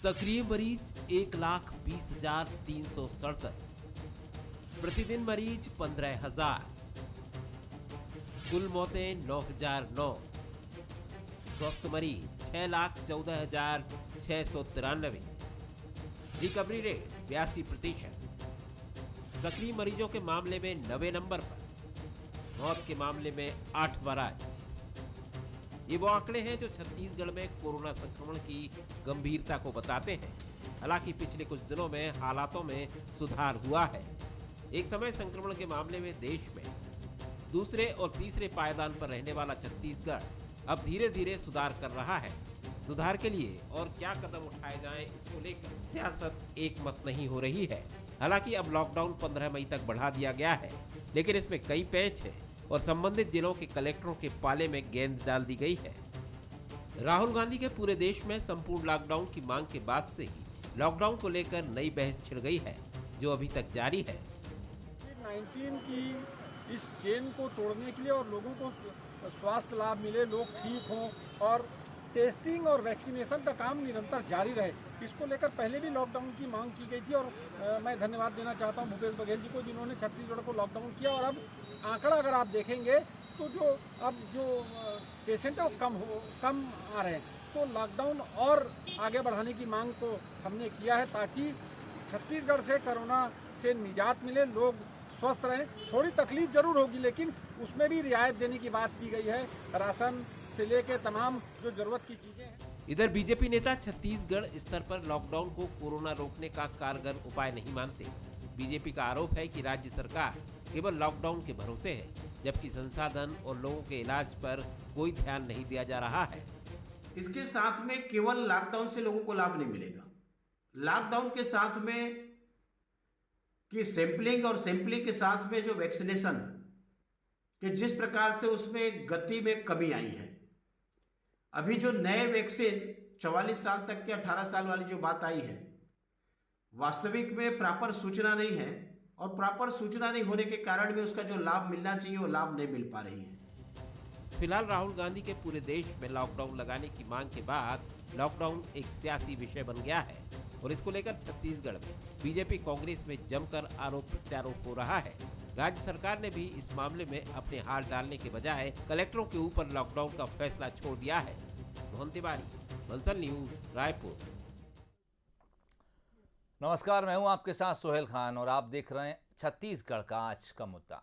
सक्रिय मरीज 1,20,367, प्रतिदिन मरीज 15,000, कुल मौतें 9,009, स्वस्थ मरीज 6,14,693, रिकवरी रेट 82%। सक्रिय मरीजों के मामले में 90 नंबर पर, मौत के मामले में 8वां राज्य। ये वो आंकड़े हैं जो छत्तीसगढ़ में कोरोना संक्रमण की गंभीरता को बताते हैं। हालांकि पिछले कुछ दिनों में हालातों में सुधार हुआ है। एक समय संक्रमण के मामले में देश में दूसरे और तीसरे पायदान पर रहने वाला छत्तीसगढ़ अब धीरे धीरे सुधार कर रहा है। सुधार के लिए और क्या कदम उठाए जाएं, इसको लेकर सियासत एकमत नहीं हो रही है। हालांकि अब लॉकडाउन 15 मई तक बढ़ा दिया गया है, लेकिन इसमें कई पेच है और संबंधित जिलों के कलेक्टरों के पाले में गेंद डाल दी गई है। राहुल गांधी के पूरे देश में संपूर्ण लॉकडाउन की मांग के बाद से ही लॉकडाउन को लेकर नई बहस छिड़ गई है, जो अभी तक जारी है। कोविड-19 की इस चेन को तोड़ने के लिए और लोगों को स्वास्थ्य लाभ मिले, लोग ठीक हों और टेस्टिंग और वैक्सीनेशन का काम निरंतर जारी रहे, इसको लेकर पहले भी लॉकडाउन की मांग की गई थी। और मैं धन्यवाद देना चाहता हूं भूपेश बघेल जी को, जिन्होंने छत्तीसगढ़ को लॉकडाउन किया। और अब आंकड़ा अगर आप देखेंगे तो जो पेशेंट है वो कम आ रहे हैं, तो लॉकडाउन और आगे बढ़ाने की मांग तो हमने किया है, ताकि छत्तीसगढ़ से कोरोना से निजात मिले, लोग स्वस्थ रहें। थोड़ी तकलीफ जरूर होगी, लेकिन उसमें भी रियायत देने की बात की गई है, राशन से लेके तमाम जो जरूरत की चीजें हैं। इधर बीजेपी नेता छत्तीसगढ़ स्तर पर लॉकडाउन को कोरोना रोकने का कारगर उपाय नहीं मानते। बीजेपी का आरोप है कि राज्य सरकार केवल लॉकडाउन के भरोसे है, जबकि संसाधन और लोगों के इलाज पर कोई ध्यान नहीं दिया जा रहा है। इसके साथ में केवल लॉकडाउन से लोगों को लाभ नहीं मिलेगा। लॉकडाउन के साथ में कि सैंपलिंग के साथ में जो वैक्सीनेशन कि जिस प्रकार से उसमें गति में कमी आई है। अभी जो नए वैक्सीन 44 साल तक के 18 साल वाली जो बात आई है, वास्तविक में प्रॉपर सूचना नहीं है, और प्रॉपर सूचना नहीं होने के कारण में उसका जो लाभ मिलना चाहिए वो लाभ नहीं मिल पा रही है। फिलहाल राहुल गांधी के पूरे देश में लॉकडाउन लगाने की मांग के बाद लॉकडाउन एक सियासी विषय बन गया है और इसको लेकर छत्तीसगढ़ में बीजेपी कांग्रेस में जमकर आरोप प्रत्यारोप हो रहा है। राज्य सरकार ने भी इस मामले में अपने हाथ डालने के बजाय कलेक्टरों के ऊपर लॉकडाउन का फैसला छोड़ दिया है। मोहन तिवारी, बंसल न्यूज, रायपुर। नमस्कार, मैं हूं आपके साथ सोहेल खान और आप देख रहे हैं छत्तीसगढ़ का आज का मुद्दा।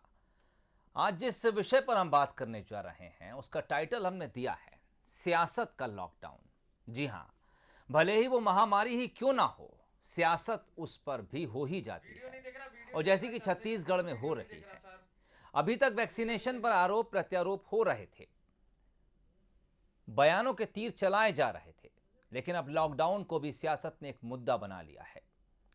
आज जिस विषय पर हम बात करने जा रहे हैं उसका टाइटल हमने दिया है सियासत का लॉकडाउन। जी हां, भले ही वो महामारी ही क्यों ना हो, सियासत उस पर भी हो ही जाती है, और जैसी कि छत्तीसगढ़ में हो रही है। अभी तक वैक्सीनेशन पर आरोप प्रत्यारोप हो रहे थे, बयानों के तीर चलाए जा रहे थे, लेकिन अब लॉकडाउन को भी सियासत ने एक मुद्दा बना लिया है।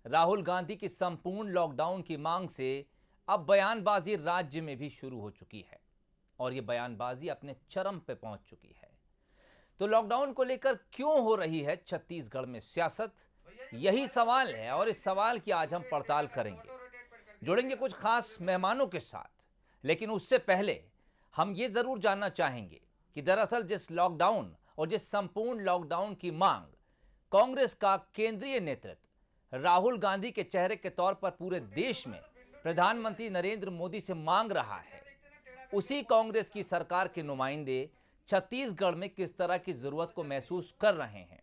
राहुल गांधी की संपूर्ण लॉकडाउन की मांग से अब बयानबाजी राज्य में भी शुरू हो चुकी है और यह बयानबाजी अपने चरम पे पहुंच चुकी है। तो लॉकडाउन को लेकर क्यों हो रही है छत्तीसगढ़ में सियासत, यही सवाल है और इस सवाल की आज हम पड़ताल करेंगे। जुड़ेंगे कुछ खास मेहमानों के साथ, लेकिन उससे पहले हम ये जरूर जानना चाहेंगे कि दरअसल जिस लॉकडाउन और जिस संपूर्ण लॉकडाउन की मांग कांग्रेस का केंद्रीय नेतृत्व राहुल गांधी के चेहरे के तौर पर पूरे देश में प्रधानमंत्री नरेंद्र मोदी से मांग रहा है, उसी कांग्रेस की सरकार के नुमाइंदे छत्तीसगढ़ में किस तरह की जरूरत को महसूस कर रहे हैं।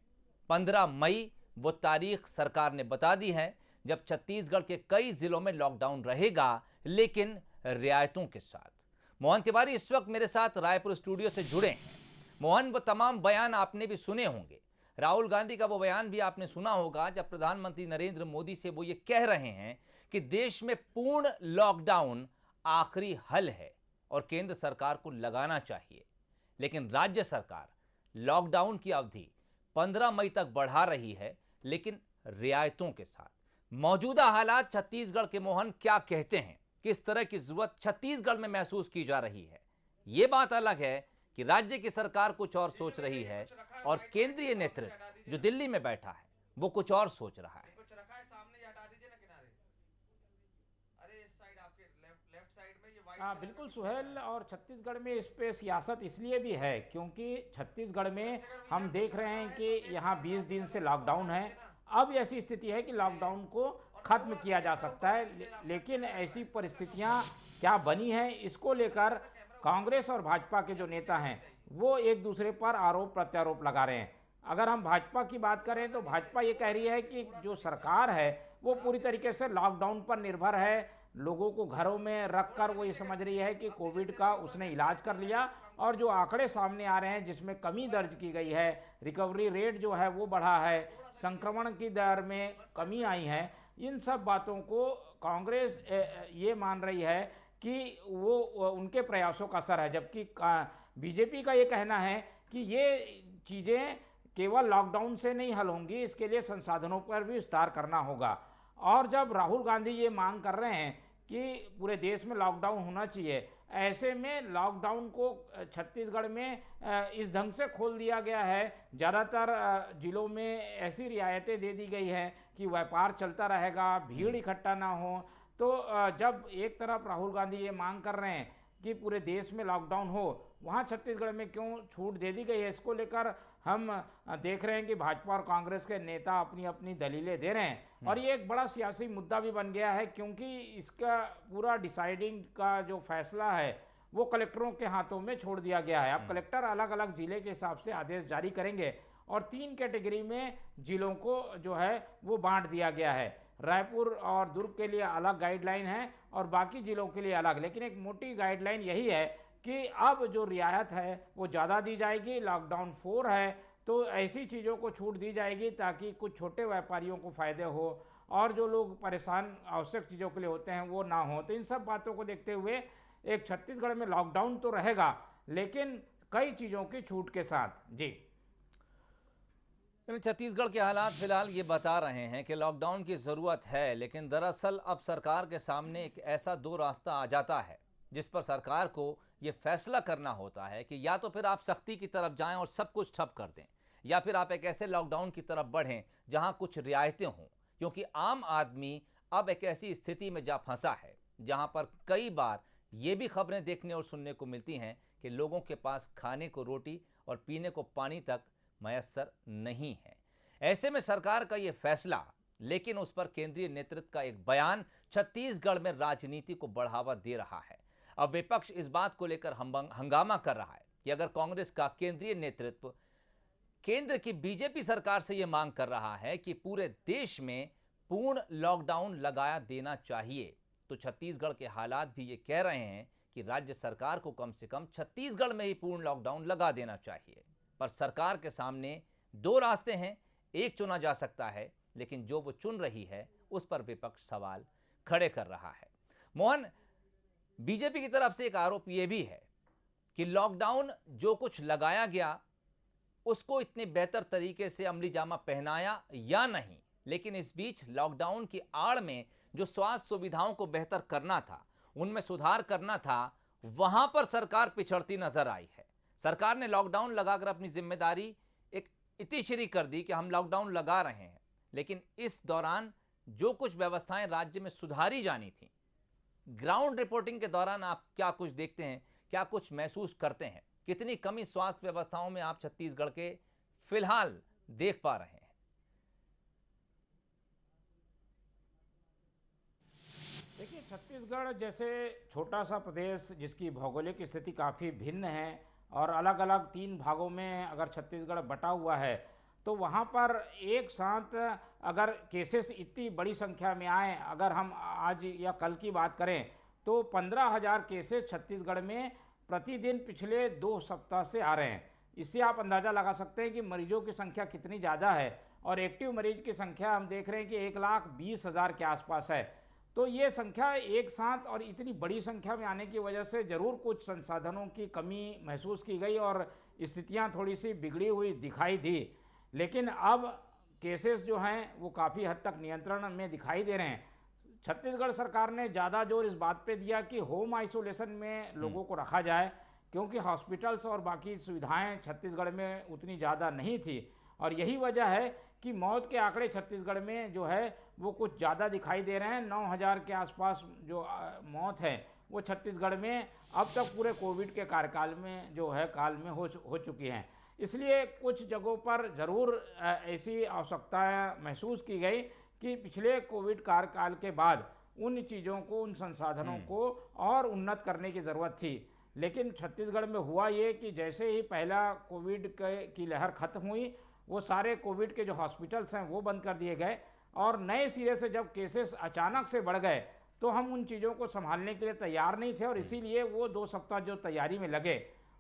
15 मई वो तारीख सरकार ने बता दी है जब छत्तीसगढ़ के कई जिलों में लॉकडाउन रहेगा, लेकिन रियायतों के साथ। मोहन तिवारी इस वक्त मेरे साथ रायपुर स्टूडियो से जुड़े हैं। मोहन, वो तमाम बयान आपने भी सुने होंगे, राहुल गांधी का वो बयान भी आपने सुना होगा जब प्रधानमंत्री नरेंद्र मोदी से वो ये कह रहे हैं कि देश में पूर्ण लॉकडाउन आखिरी हल है और केंद्र सरकार को लगाना चाहिए। लेकिन राज्य सरकार लॉकडाउन की अवधि 15 मई तक बढ़ा रही है, लेकिन रियायतों के साथ। मौजूदा हालात छत्तीसगढ़ के मोहन क्या कहते हैं, किस तरह की जरूरत छत्तीसगढ़ में महसूस की जा रही है। यह बात अलग है कि राज्य की सरकार कुछ और सोच रही है और केंद्रीय नेतृत्व जो दिल्ली में बैठा है वो कुछ और सोच रहा है। हाँ बिल्कुल सुहेल, और छत्तीसगढ़ में इस पे सियासत इसलिए भी है क्योंकि छत्तीसगढ़ में हम देख रहे हैं कि यहाँ 20 दिन से लॉकडाउन है अब ऐसी स्थिति है कि लॉकडाउन को खत्म किया जा सकता है, लेकिन ऐसी परिस्थितियां क्या बनी हैं, इसको लेकर कांग्रेस और भाजपा के जो नेता हैं वो एक दूसरे पर आरोप प्रत्यारोप लगा रहे हैं। अगर हम भाजपा की बात करें तो भाजपा ये कह रही है कि जो सरकार है वो पूरी तरीके से लॉकडाउन पर निर्भर है, लोगों को घरों में रखकर वो ये समझ रही है कि कोविड का उसने इलाज कर लिया, और जो आंकड़े सामने आ रहे हैं जिसमें कमी दर्ज की गई है, रिकवरी रेट जो है वो बढ़ा है, संक्रमण की दर में कमी आई है, इन सब बातों को कांग्रेस ये मान रही है कि वो उनके प्रयासों का असर है, जबकि बीजेपी का ये कहना है कि ये चीज़ें केवल लॉकडाउन से नहीं हल होंगी, इसके लिए संसाधनों पर भी विस्तार करना होगा। और जब राहुल गांधी ये मांग कर रहे हैं कि पूरे देश में लॉकडाउन होना चाहिए, ऐसे में लॉकडाउन को छत्तीसगढ़ में इस ढंग से खोल दिया गया है, ज़्यादातर जिलों में ऐसी रियायतें दे दी गई हैं कि व्यापार चलता रहेगा, भीड़ इकट्ठा ना हो। तो जब एक तरफ राहुल गांधी ये मांग कर रहे हैं कि पूरे देश में लॉकडाउन हो, वहाँ छत्तीसगढ़ में क्यों छूट दे दी गई है, इसको लेकर हम देख रहे हैं कि भाजपा और कांग्रेस के नेता अपनी अपनी दलीलें दे रहे हैं, और ये एक बड़ा सियासी मुद्दा भी बन गया है, क्योंकि इसका पूरा डिसाइडिंग का जो फैसला है वो कलेक्टरों के हाथों में छोड़ दिया गया है। अब कलेक्टर अलग अलग जिले के हिसाब से आदेश जारी करेंगे, और 3 कैटेगरी में जिलों को जो है वो बांट दिया गया है। रायपुर और दुर्ग के लिए अलग गाइडलाइन है और बाकी जिलों के लिए अलग, लेकिन एक मोटी गाइडलाइन यही है कि अब जो रियायत है वो ज़्यादा दी जाएगी। लॉकडाउन 4 है तो ऐसी चीज़ों को छूट दी जाएगी ताकि कुछ छोटे व्यापारियों को फ़ायदे हो, और जो लोग परेशान आवश्यक चीज़ों के लिए होते हैं वो ना हो। तो इन सब बातों को देखते हुए एक छत्तीसगढ़ में लॉकडाउन तो रहेगा, लेकिन कई चीज़ों की छूट के साथ। जी, छत्तीसगढ़ के हालात फिलहाल ये बता रहे हैं कि लॉकडाउन की ज़रूरत है, लेकिन दरअसल अब सरकार के सामने एक ऐसा 2 रास्ता आ जाता है जिस पर सरकार को ये फैसला करना होता है कि या तो फिर आप सख्ती की तरफ जाएं और सब कुछ ठप कर दें, या फिर आप एक ऐसे लॉकडाउन की तरफ बढ़ें जहां कुछ रियायतें हों, क्योंकि आम आदमी अब एक ऐसी स्थिति में जा फंसा है जहां पर कई बार ये भी खबरें देखने और सुनने को मिलती हैं कि लोगों के पास खाने को रोटी और पीने को पानी तक मयस्सर नहीं है। ऐसे में सरकार का ये फैसला, लेकिन उस पर केंद्रीय नेतृत्व का एक बयान छत्तीसगढ़ में राजनीति को बढ़ावा दे रहा है। अब विपक्ष इस बात को लेकर हंगामा कर रहा है कि अगर कांग्रेस का केंद्रीय नेतृत्व केंद्र की बीजेपी सरकार से यह मांग कर रहा है कि पूरे देश में पूर्ण लॉकडाउन लगाया देना चाहिए, तो छत्तीसगढ़ के हालात भी ये कह रहे हैं कि राज्य सरकार को कम से कम छत्तीसगढ़ में ही पूर्ण लॉकडाउन लगा देना चाहिए। पर सरकार के सामने 2 रास्ते हैं, एक चुना जा सकता है, लेकिन जो वो चुन रही है उस पर विपक्ष सवाल खड़े कर रहा है। मोहन, बीजेपी की तरफ से एक आरोप यह भी है कि लॉकडाउन जो कुछ लगाया गया उसको इतने बेहतर तरीके से अमली जामा पहनाया या नहीं, लेकिन इस बीच लॉकडाउन की आड़ में जो स्वास्थ्य सुविधाओं को बेहतर करना था, उनमें सुधार करना था, वहां पर सरकार पिछड़ती नजर आई है। सरकार ने लॉकडाउन लगाकर अपनी जिम्मेदारी एक इतिश्री कर दी कि हम लॉकडाउन लगा रहे हैं, लेकिन इस दौरान जो कुछ व्यवस्थाएं राज्य में सुधारी जानी थी, ग्राउंड रिपोर्टिंग के दौरान आप क्या कुछ देखते हैं, क्या कुछ महसूस करते हैं, कितनी कमी स्वास्थ्य व्यवस्थाओं में आप छत्तीसगढ़ के फिलहाल देख पा रहे हैं? देखिए, छत्तीसगढ़ जैसे छोटा सा प्रदेश जिसकी भौगोलिक स्थिति काफ़ी भिन्न है और अलग अलग 3 भागों में अगर छत्तीसगढ़ बटा हुआ है, तो वहाँ पर एक साथ अगर केसेस इतनी बड़ी संख्या में आए, अगर हम आज या कल की बात करें तो 15,000 केसेस छत्तीसगढ़ में प्रतिदिन पिछले 2 सप्ताह से आ रहे हैं। इससे आप अंदाज़ा लगा सकते हैं कि मरीजों की संख्या कितनी ज़्यादा है, और एक्टिव मरीज की संख्या हम देख रहे हैं कि 1,20,000 के आसपास है। तो ये संख्या एक साथ और इतनी बड़ी संख्या में आने की वजह से ज़रूर कुछ संसाधनों की कमी महसूस की गई और स्थितियाँ थोड़ी सी बिगड़ी हुई दिखाई दी, लेकिन अब केसेस जो हैं वो काफ़ी हद तक नियंत्रण में दिखाई दे रहे हैं। छत्तीसगढ़ सरकार ने ज़्यादा जोर इस बात पे दिया कि होम आइसोलेशन में लोगों को रखा जाए, क्योंकि हॉस्पिटल्स और बाकी सुविधाएं छत्तीसगढ़ में उतनी ज़्यादा नहीं थी, और यही वजह है कि मौत के आंकड़े छत्तीसगढ़ में जो है वो कुछ ज़्यादा दिखाई दे रहे हैं। 9,000 के आसपास जो मौत है वो छत्तीसगढ़ में अब तक पूरे कोविड के कार्यकाल में जो है काल में हो चुकी हैं। इसलिए कुछ जगहों पर ज़रूर ऐसी आवश्यकता महसूस की गई कि पिछले कोविड कार्यकाल के बाद उन चीज़ों को, उन संसाधनों को और उन्नत करने की ज़रूरत थी। लेकिन छत्तीसगढ़ में हुआ ये कि जैसे ही पहला कोविड की लहर ख़त्म हुई, वो सारे कोविड के जो हॉस्पिटल्स हैं वो बंद कर दिए गए और नए सिरे से जब केसेस अचानक से बढ़ गए तो हम उन चीज़ों को संभालने के लिए तैयार नहीं थे और इसीलिए वो 2 सप्ताह जो तैयारी में लगे,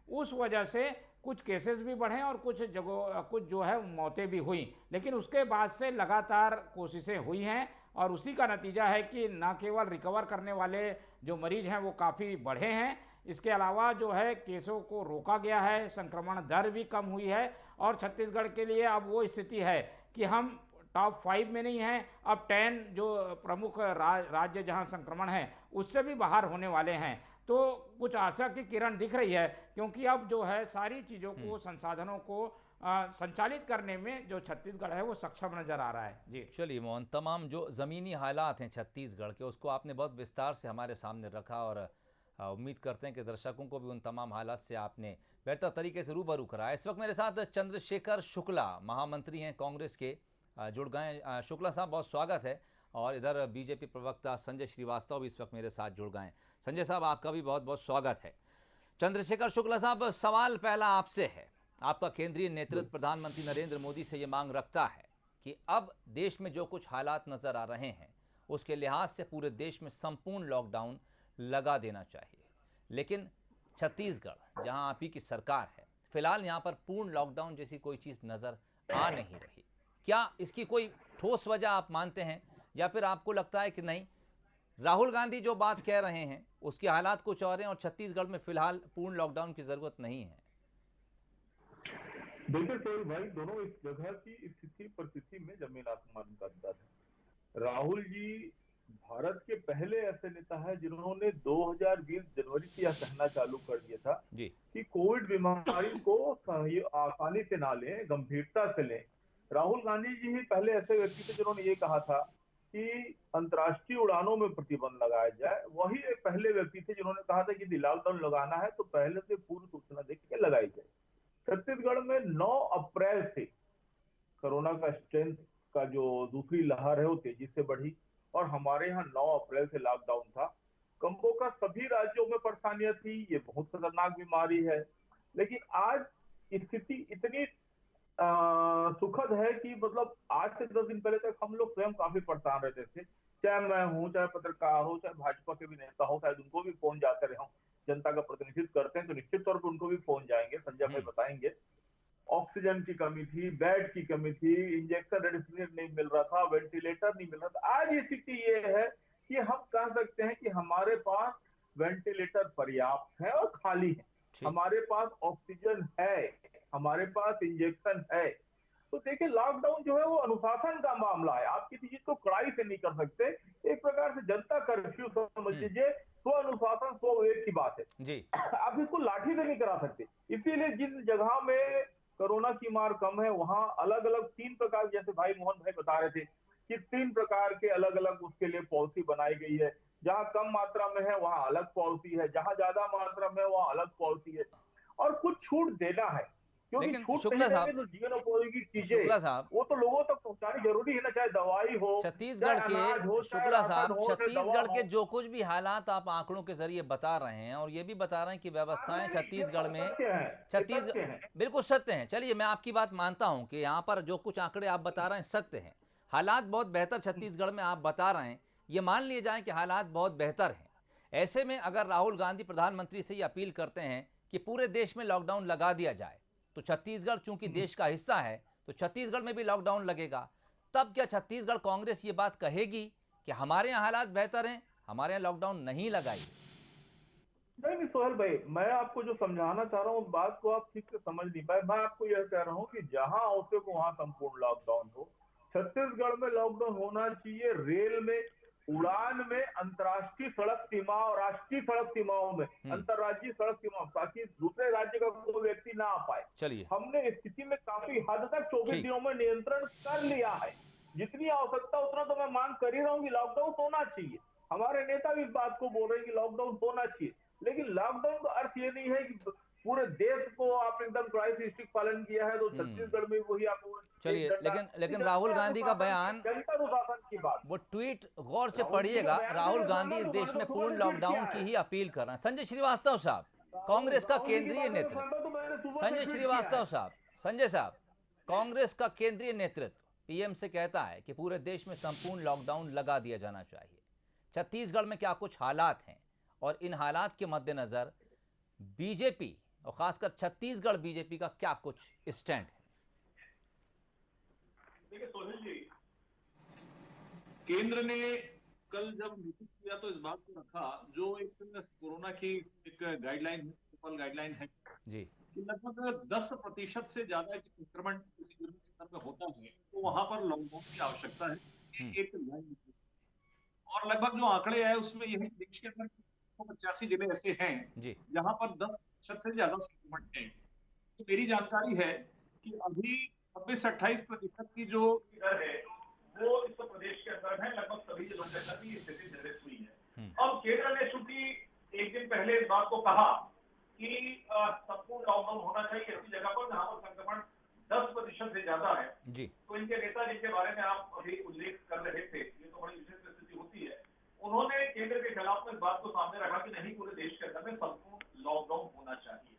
उस वजह से कुछ केसेस भी बढ़े और कुछ जगह कुछ जो है मौतें भी हुई। लेकिन उसके बाद से लगातार कोशिशें हुई हैं और उसी का नतीजा है कि न केवल रिकवर करने वाले जो मरीज हैं वो काफ़ी बढ़े हैं, इसके अलावा जो है केसों को रोका गया है, संक्रमण दर भी कम हुई है और छत्तीसगढ़ के लिए अब वो स्थिति है कि हम टॉप 5 में नहीं हैं, अब 10 जो प्रमुख राज्य जहां संक्रमण है उससे भी बाहर होने वाले हैं। तो कुछ आशा की किरण दिख रही है क्योंकि अब जो है सारी चीज़ों को, संसाधनों को संचालित करने में जो छत्तीसगढ़ है वो सक्षम नजर आ रहा है। जी चलिए मोहन, तमाम जो ज़मीनी हालात हैं छत्तीसगढ़ के उसको आपने बहुत विस्तार से हमारे सामने रखा और उम्मीद करते हैं कि दर्शकों को भी उन तमाम हालात से आपने बेहतर तरीके से रूबरू कराया। इस वक्त मेरे साथ चंद्रशेखर शुक्ला महामंत्री हैं कांग्रेस के, जुड़ गए। शुक्ला साहब बहुत स्वागत है। और इधर बीजेपी प्रवक्ता संजय श्रीवास्तव भी इस वक्त मेरे साथ जुड़ गए। संजय साहब आपका भी बहुत बहुत स्वागत है। चंद्रशेखर शुक्ला साहब, सवाल पहला आपसे है। आपका केंद्रीय नेतृत्व प्रधानमंत्री नरेंद्र मोदी से ये मांग रखता है कि अब देश में जो कुछ हालात नज़र आ रहे हैं उसके लिहाज से पूरे देश में संपूर्ण लॉकडाउन लगा देना चाहिए, लेकिन छत्तीसगढ़ जहां आप ही की सरकार है, फिलहाल यहां पर पूर्ण लॉकडाउन जैसी कोई चीज़ नज़र आ नहीं रही। क्या इसकी कोई ठोस वजह आप मानते हैं या फिर आपको लगता है कि नहीं, राहुल गांधी जो बात कह रहे हैं उसके हालात कुछ और हैं और छत्तीसगढ़ में फिलहाल पूर्ण लॉकडाउन की जरूरत नहीं है? देखिए सोहेल भाई, दोनों इस जगह की स्थिति परिस्थिति में जमीन आसमान का अंतर है। राहुल जी भारत के पहले ऐसे नेता है जिन्होंने 2020 जनवरी से यह कहना चालू कर दिया था जी कि कोविड बीमारी को आसानी से ना लें, गंभीरता से लें। राहुल गांधी जी ही पहले ऐसे व्यक्ति थे जिन्होंने ये कहा था कि अंतर्राष्ट्रीय उड़ानों में प्रतिबंध लगाया जाए। वही एक पहले व्यक्ति थे जिन्होंने कहा था कि यदि लॉकडाउन लगाना है तो पहले से पूर्व सूचना देकर लगाई जाए। छत्तीसगढ़ में 9 अप्रैल से कोरोना का स्ट्रेंथ का जो दूसरी लहर है वो तेजी से बढ़ी और हमारे यहाँ 9 अप्रैल से लॉकडाउन था। कंबो का सभी राज्यों में परेशानियां थी, ये बहुत खतरनाक बीमारी है। लेकिन आज स्थिति इतनी सुखद है कि मतलब आज से 10 दिन पहले तक हम लोग स्वयं काफी परेशान रहते थे, चाहे मैं हूँ, चाहे पत्रकार हो, चाहे भाजपा के भी नेता हो, शायद उनको भी फोन जाते रहे हों। जनता का प्रतिनिधित्व करते हैं तो निश्चित तौर पर उनको भी फोन जाएंगे, संजय भाई बताएंगे। ऑक्सीजन की कमी थी, बेड की कमी थी, इंजेक्शन रेमडेसिविर नहीं मिल रहा था, वेंटिलेटर नहीं मिल रहा था। आज स्थिति ये है कि हम कह सकते हैं कि हमारे पास वेंटिलेटर पर्याप्त है और खाली है, हमारे पास ऑक्सीजन है, हमारे पास इंजेक्शन है। तो देखिए लॉकडाउन जो है वो अनुशासन का मामला है, आप किसी चीज को कड़ाई से नहीं कर सकते। एक प्रकार से जनता कर्फ्यू समझ लीजिए, स्व अनुशासन स्व विवेक की बात है जी। आप इसको लाठी से नहीं करा सकते। इसीलिए जिन जगह में कोरोना की मार कम है वहां अलग अलग 3 प्रकार, जैसे भाई मोहन भाई बता रहे थे कि 3 प्रकार के अलग अलग उसके लिए पॉलिसी बनाई गई है। जहां कम मात्रा में है वहां अलग पॉलिसी है, जहां ज्यादा मात्रा में है वहां अलग पॉलिसी है और कुछ छूट देना है, क्योंकि छूट शुक्ला साहब, तो जीवन उपयोगी चीजें शुक्ला साहब, वो तो लोगों तक पहुंचानी जरूरी है ना, चाहे दवाई हो, छत्तीसगढ़ के शुक्ला साहब, छत्तीसगढ़ के जो कुछ भी हालात आप आंकड़ों के जरिए बता रहे हैं और ये भी बता रहे हैं कि व्यवस्थाएं छत्तीसगढ़ में, छत्तीसगढ़ बिल्कुल सत्य हैं। चलिए मैं आपकी बात मानता हूं कि यहाँ पर जो कुछ आंकड़े आप बता रहे हैं सत्य हैं, हालात बहुत बेहतर छत्तीसगढ़ में आप बता रहे हैं, ये मान लिए जाए कि हालात बहुत बेहतर हैं। ऐसे में अगर राहुल गांधी प्रधानमंत्री से ये अपील करते हैं कि पूरे देश में लॉकडाउन लगा दिया जाए, तो छत्तीसगढ़ चूंकि देश का हिस्सा है तो छत्तीसगढ़ में भी लॉकडाउन लगेगा, तब क्या छत्तीसगढ़ कांग्रेस ये बात कहेगी कि हमारे यहाँ हालात बेहतर हैं, हमारे यहाँ लॉकडाउन नहीं लगाई? नहीं सोहेल भाई, मैं आपको जो समझाना चाह रहा हूँ बात को आप ठीक से समझ नहीं पाए। मैं आपको यह कह रहा हूँ कि जहां आवश्यक हो वहां संपूर्ण लॉकडाउन हो। छत्तीसगढ़ में लॉकडाउन होना चाहिए, रेल में, उड़ान में, अंतर्राष्ट्रीय सड़क सीमा और राष्ट्रीय सड़क सीमाओं में, अंतर्राज्यीय सड़क सीमा, ताकि दूसरे राज्य का कोई व्यक्ति ना आ पाए। चलिए हमने स्थिति में काफी हद तक 24 दिनों में नियंत्रण कर लिया है। जितनी आवश्यकता उतना तो मैं मांग कर ही रहा हूँ कि लॉकडाउन होना चाहिए। हमारे नेता भी इस बात को बोल रहे हैं कि लॉकडाउन होना चाहिए, लेकिन लॉकडाउन का अर्थ ये नहीं है कि पूरे देश को आपने एकदम कड़ाई से स्ट्रिक्ट पालन किया है, तो छत्तीसगढ़ में वही आपको चलिए, लेकिन राहुल गांधी का बयान, जनता अनुशासन की बात, वो ट्वीट गौर से पढ़िएगा। राहुल गांधी इस देश में पूर्ण लॉकडाउन की ही अपील कर रहे हैं। संजय श्रीवास्तव साहब, कांग्रेस का केंद्रीय नेतृत्व, संजय श्रीवास्तव साहब, संजय साहब, कांग्रेस का केंद्रीय नेतृत्व पीएम से कहता है कि पूरे देश में संपूर्ण लॉकडाउन लगा दिया जाना चाहिए। छत्तीसगढ़ में क्या कुछ हालात हैं और इन हालात के मद्देनजर बीजेपी और खासकर छत्तीसगढ़ बीजेपी का क्या कुछ स्टैंड है? देखिए सोहेल जी, केंद्र ने कल जब मीटिंग किया तो इस बात को रखा, जो एक कोरोना की एक गाइडलाइन है, गाइडलाइन है जी, कि लगभग 10% से ज्यादा संक्रमण किसी जिले के अंदर में होता है तो वहां पर लॉकडाउन की आवश्यकता है। एक लाइन और लगभग जो आंकड़े आए उसमें यही देश के अंदर 185 जिले ऐसे हैं जहां पर 10% से ज्यादा संक्रमण है। तो मेरी जानकारी है कि अभी 26-28% की जो दर है वो इस प्रदेश के अंदर है, लगभग सभी जिलों के अंदर भी स्थिति निर्मित हुई है। अब केंद्र ने चूंकि एक दिन पहले इस बात को कहा कि संपूर्ण लॉकडाउन होना चाहिए ऐसी जगह पर जहां पर संक्रमण 10% से ज्यादा है जी, तो इनके नेता जिनके बारे में आप अभी उल्लेख कर रहे थे, ये तो बड़ी विशेष स्थिति होती है, उन्होंने केंद्र के खिलाफ में इस बात को सामने रखा कि नहीं, पूरे देश के अंदर में संपूर्ण लॉकडाउन होना चाहिए।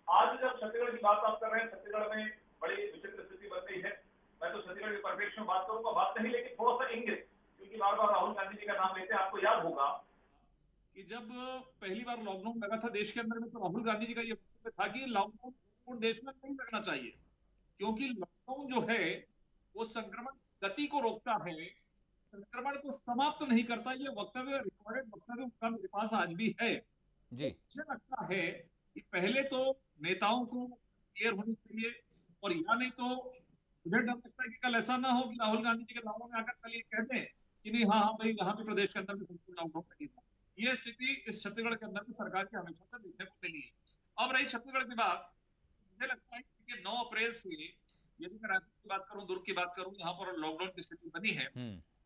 आज जब छत्तीसगढ़ की बात आप कर रहे हैं, छत्तीसगढ़ में बड़ी विचित्र स्थिति बन गई है। मैं तो छत्तीसगढ़ के परिप्रेक्ष्य में बात करूंगा, बात नहीं, लेकिन थोड़ा सा इंगित, क्योंकि बार बार राहुल गांधी जी का नाम लेते हैं। आपको याद होगा कि जब पहली बार लॉकडाउन लगा था देश के अंदर में, तो राहुल गांधी जी का ये था कि लॉकडाउन पूरे देश में नहीं लगना चाहिए, क्योंकि लॉकडाउन जो है वो संक्रमण गति को रोकता है, संक्रमण को समाप्त नहीं करता। ये वक्तव्य, रिकॉर्डेड वक्तव्य उनका मेरे पास आज भी है जी। तो मुझे लगता है कि पहले तो नेताओं को क्लियर होनी चाहिए, और या नहीं तो मुझे डर लगता है कि कल ऐसा ना हो कि राहुल गांधी जी के नामों में आकर कल ये कहते हैं कि नहीं, हाँ हाँ भाई, यहाँ भी प्रदेश के अंदर भी संपूर्ण लॉकडाउन लगेगा। ये स्थिति इस छत्तीसगढ़ के अंदर भी सरकार की हमेशा से देखने को मिली है। अब रही छत्तीसगढ़ की बात, मुझे लगता है कि 9 अप्रैल से, यदि मैं रायपुर की बात करूं, दुर्ग की बात करूं, यहाँ पर लॉकडाउन की स्थिति बनी है,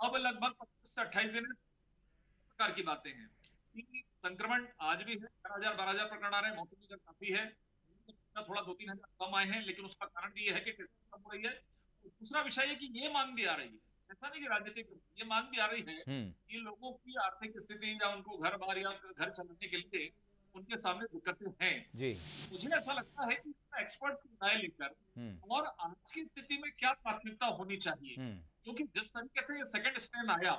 अब लगभग 25 से 28 दिन प्रकार की बातें हैं कि संक्रमण आज भी है, 12,000 प्रकरण आ रहे हैं, मौतों की दर काफी है, थोड़ा 2-3 हजार कम आए हैं, लेकिन उसका कारण भी है कि टेस्टिंग कम हो रही है। दूसरा विषय है कि ये मांग भी आ रही है, ऐसा नहीं कि राजनीतिक, ये मांग भी आ रही है कि लोगों की आर्थिक स्थिति या उनको घर बार या घर चलाने के लिए उनके सामने दिक्कतें हैं जी। मुझे ऐसा लगता है कि एक्सपर्ट्स की राय लेकर और आज की स्थिति में क्या प्राथमिकता होनी चाहिए, क्योंकि जिस तरीके से ये सेकंड स्ट्रेन आया,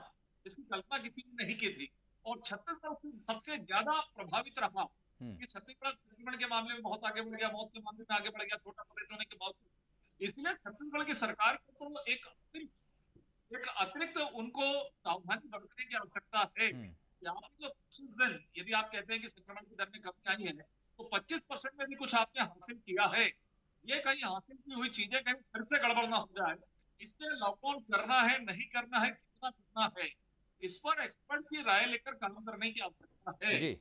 इसकी कल्पना किसी ने नहीं की थी, और छत्तीसगढ़ सबसे ज्यादा प्रभावित रहा कि छत्तीसगढ़ संक्रमण के मामले में बहुत आगे बढ़ गया, मौत के मामले में आगे बढ़ गया, छोटा प्रदेश होने के बावजूद। इसलिए छत्तीसगढ़ की सरकार को तो एक अतिरिक्त उनको सावधानी बरतने की आवश्यकता है। यहाँ जो 25 दिन, यदि आप कहते हैं कि संक्रमण की दर में कमी आई है, तो 25% में भी कुछ आपने हासिल किया है, ये कहीं हासिल की हुई चीजें कहीं फिर से गड़बड़ ना हो जाए, इसलिए लॉकडाउन करना है, नहीं करना है, कितना करना है, इस पर एक्सपर्ट की राय लेकर काम करने की आवश्यकता है।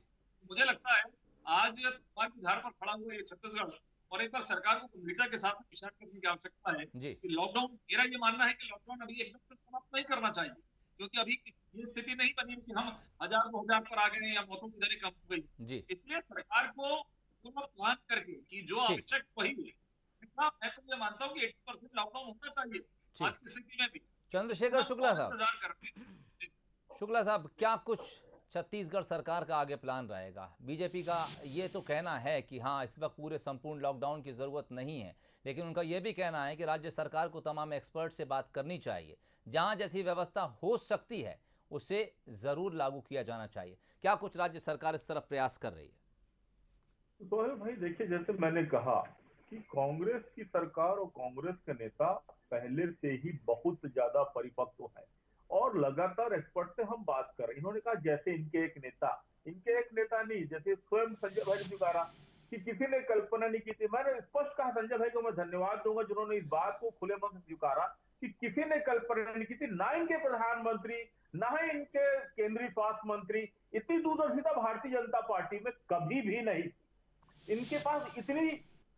मुझे लगता है आज की धार पर खड़ा हुआ ये छत्तीसगढ़, और एक बार सरकार को गंभीरता के साथ विचार करने की आवश्यकता है कि लॉकडाउन, मेरा ये मानना है कि लॉकडाउन अभी एकदम से समाप्त नहीं करना चाहिए, क्योंकि अभी ये स्थिति नहीं बनी कि हम 1000-2000 पर आ गए या मौतों की दरें कम हो गई। इसलिए सरकार को पूरा प्लान करके कि जो आवश्यक वही है, मैं तो ये मानता हूँ कि 80% लॉकडाउन होना चाहिए आज की स्थिति में भी। चंद्रशेखर शुक्ला साहब, क्या कुछ छत्तीसगढ़ सरकार का आगे प्लान रहेगा? बीजेपी का ये तो कहना है कि हाँ, इस वक्त पूरे संपूर्ण लॉकडाउन की ज़रूरत नहीं है, लेकिन उनका ये भी कहना है कि राज्य सरकार को तमाम एक्सपर्ट से बात करनी चाहिए, जहां जैसी व्यवस्था हो सकती है उसे ज़रूर लागू किया जाना चाहिए। क्या कुछ राज्य सरकार इस तरफ प्रयास कर रही है? सोहेल भाई, देखिए, जैसे मैंने कहा कि कांग्रेस की सरकार और कांग्रेस के नेता पहले से ही बहुत ज्यादा परिपक्व है, और लगातार एक्सपर्ट से हम बात कर रहे हैं। इन्होंने कहा जैसे इनके एक नेता नहीं, जैसे स्वयं संजय भाई ने स्वीकारा कि किसी ने कल्पना नहीं की थी। मैंने स्पष्ट कहा, संजय भाई को मैं धन्यवाद दूंगा जिन्होंने इस बात को खुले मन से स्वीकारा कि किसी ने कल्पना नहीं की थी, ना इनके प्रधानमंत्री, ना ही इनके केंद्रीय स्वास्थ्य मंत्री। इतनी दूरदर्शिता भारतीय जनता पार्टी में कभी भी नहीं, इनके पास इतनी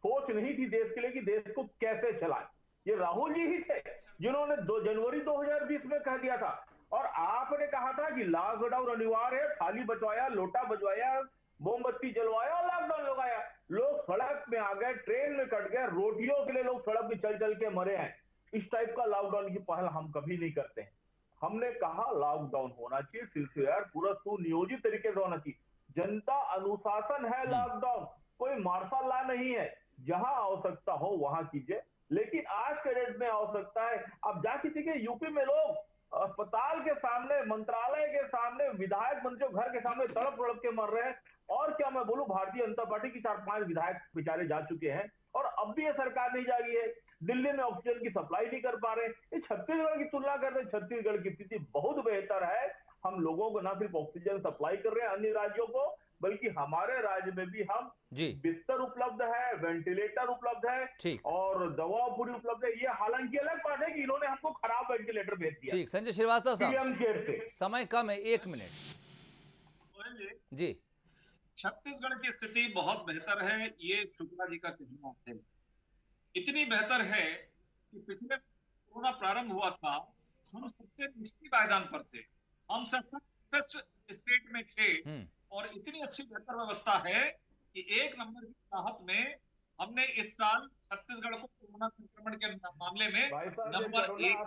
सोच नहीं थी देश के लिए कि देश को कैसे चलाए। ये राहुल जी ही थे जिन्होंने 2 जनवरी 2020 में कह दिया था, और आपने कहा था कि लॉकडाउन अनिवार्य है, थाली बजवाया, लोटा बजवाया, मोमबत्ती जलवाया और लॉकडाउन लगाया। लोग सड़क में आ गए, ट्रेन में कट गए, रोटियों के लिए लोग सड़क पे चल चल के मरे हैं। इस टाइप का लॉकडाउन की पहल हम कभी नहीं करते हैं। हमने कहा लॉकडाउन होना चाहिए सिलसिलेवार, पूरा सुनियोजित तरीके से होना चाहिए। जनता अनुशासन है लॉकडाउन, कोई मार्शल लॉ नहीं है। जहां आवश्यकता हो वहां कीजिए, लेकिन आज के डेट में आवश्यकता है। अब जाके देखिए यूपी में लोग अस्पताल के सामने, मंत्रालय के सामने, विधायक मंत्रियों घर के सामने तड़प तड़प के मर रहे हैं। और क्या मैं बोलूं, भारतीय जनता पार्टी की 4-5 विधायक बेचारे जा चुके हैं और अब भी ये सरकार नहीं जागी है। दिल्ली में ऑक्सीजन की सप्लाई नहीं कर पा रहे। ये छत्तीसगढ़ की तुलना करते, छत्तीसगढ़ की स्थिति बहुत बेहतर है। हम लोगों को ना सिर्फ ऑक्सीजन सप्लाई कर रहे हैं अन्य राज्यों को, बल्कि हमारे राज्य में भी हम बिस्तर उपलब्ध है, वेंटिलेटर उपलब्ध है और दवा पूरी उपलब्ध है। ये हालांकि अलग बात है कि इन्होंने हमको खराब वेंटिलेटर भेज दिया। ठीक, संजय श्रीवास्तव साहब, समय कम है, 1 मिनट जी। छत्तीसगढ़ की स्थिति बहुत बेहतर है, ये शुक्ला जी का कहना है। इतनी बेहतर है कि पिछले कोरोना प्रारंभ हुआ था, हम सबसे निचली पायदान पर थे, हम सबसे स्टेट में थे और इतनी अच्छी बेहतर व्यवस्था है कि 1 नंबर की राहत में हमने इस साल छत्तीसगढ़ को कोरोना संक्रमण के मामले में नंबर 1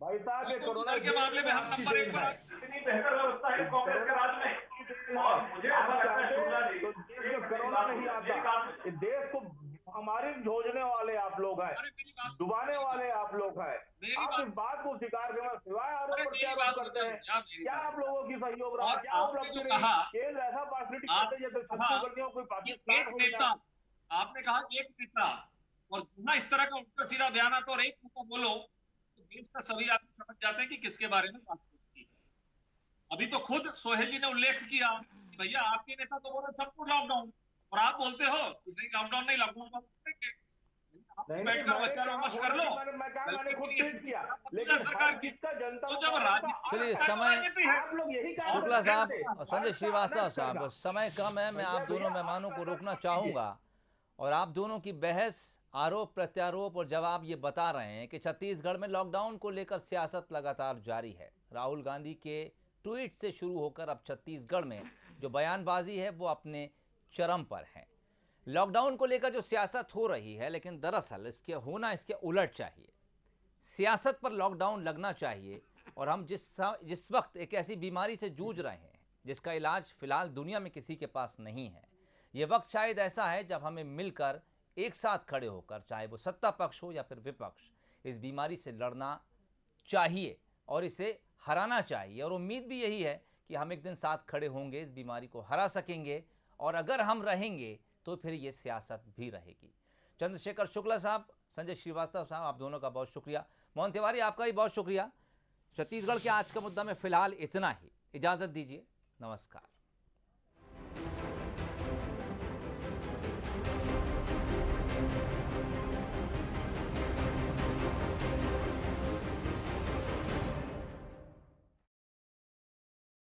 भाई साहब कोरोना के मामले में हम नंबर 1 पर। इतनी बेहतर व्यवस्था है कांग्रेस के राज में और मुझे कोरोना नहीं आता। देश को हमारे झोजने वाले आप लोग हैं, डुबाने वाले आप लोग हैं। आप इस बात को स्वीकार करना सिवाय आरोप प्रत्यारोप करते हैं। क्या आप लोगों की सहयोग रहा, क्या उपलब्धि रही? केंद्र ऐसा पार्टी करते जैसे छत्तीसगढ़ियों कोई पाकिस्तान हो गया। आपने कहा एक नेता, और जहां इस तरह का उल्टा सीधा बयान आता और एक नेता बोलो तो देश का सभी आदमी समझ जाते हैं कि किसके बारे में बात करती है। अभी तो खुद सोहेल जी ने उल्लेख किया कि भैया आपके नेता तो बोले सबको लॉकडाउन, और आप बोलते हो कि नहीं लॉकडाउन नहीं, लॉकडाउन बैठकर विचार विमर्श कर लो। सरकार की तो जब चलिए समय, शुक्ला साहब और संजय श्रीवास्तव साहब, समय कम है। मैं आप दोनों मेहमानों को रोकना चाहूंगा और आप दोनों की बहस, आरोप प्रत्यारोप और जवाब ये बता रहे हैं कि छत्तीसगढ़ में लॉकडाउन को लेकर सियासत लगातार जारी है। राहुल गांधी के ट्वीट से शुरू होकर अब छत्तीसगढ़ में जो बयानबाजी है वो अपने चरम पर है। लॉकडाउन को लेकर जो सियासत हो रही है, लेकिन दरअसल इसके उलट चाहिए। सियासत पर लॉकडाउन लगना चाहिए। और हम जिस वक्त एक ऐसी बीमारी से जूझ रहे हैं जिसका इलाज फिलहाल दुनिया में किसी के पास नहीं है, ये वक्त शायद ऐसा है जब हमें मिलकर एक साथ खड़े होकर, चाहे वो सत्ता पक्ष हो या फिर विपक्ष, इस बीमारी से लड़ना चाहिए और इसे हराना चाहिए। और उम्मीद भी यही है कि हम एक दिन साथ खड़े होंगे, इस बीमारी को हरा सकेंगे। और अगर हम रहेंगे तो फिर ये सियासत भी रहेगी। चंद्रशेखर शुक्ला साहब, संजय श्रीवास्तव साहब, आप दोनों का बहुत शुक्रिया। मोहन तिवारी, आपका भी बहुत शुक्रिया। छत्तीसगढ़ के आज का मुद्दा में फिलहाल इतना ही। इजाज़त दीजिए, नमस्कार।